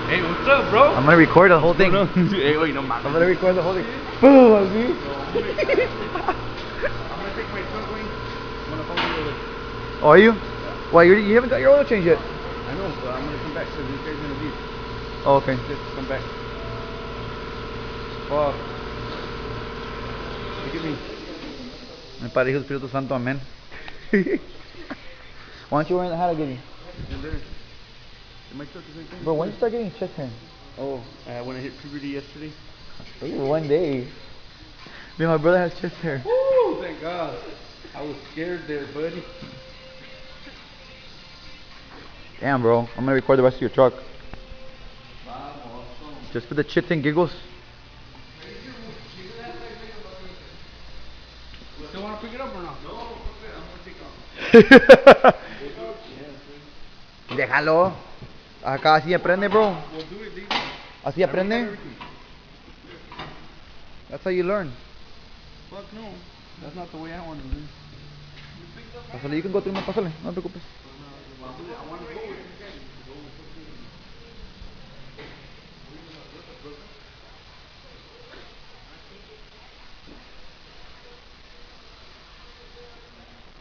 Hey, what's up, bro? I'm gonna record the whole thing. Hey, wait, no mames. I'm gonna record the whole thing. Boom, así. I'm gonna take my truck, güey. I'm gonna follow you with. Oh, are you? Why, you haven't got your oil change yet? I know, but I'm gonna come back, so these guys are gonna leave. Oh, okay. Just come back. Fuck. Look at me. El Padre, Hijo y Espíritu Santo, amén. Why aren't you wearing the hat I gave you? And there. My truck is right there. Bro, when did you start getting chest hair? Oh, when I hit puberty yesterday. Ooh, one day. Dude, my brother has chest hair. Woo! Thank God. I was scared there, buddy. Damn, bro. I'm gonna record the rest of your truck. Just for the chits and giggles. Still want to pick it up or not? No, I'm gonna take off. Déjalo. Acá así aprende, bro. We'll do it, dude. Así aprende. That's how you learn. Fuck no. That's not the way I want to do. Pásale, you can go through my pásale. No te preocupes. I want to go with you guys.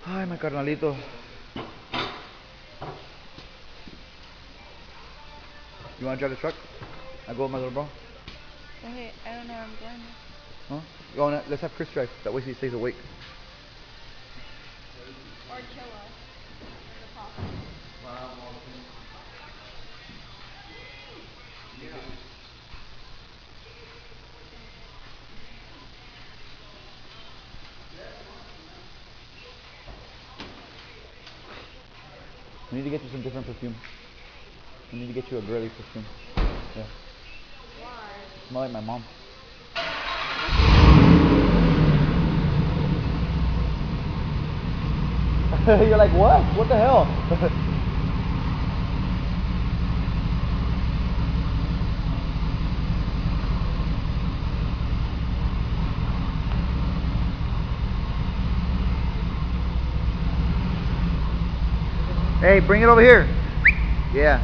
Ay, my carnalito. You wanna drive the truck? I go with my little bro. Okay, I don't know where I'm going. Huh? You wanna, let's have Chris drive. That way he stays awake. Or Chilla. We need to get you some different perfume. We need to get you a girly perfume. Yeah. Why? Smell like my mom. You're like, what? What the hell? Hey, bring it over here. Yeah.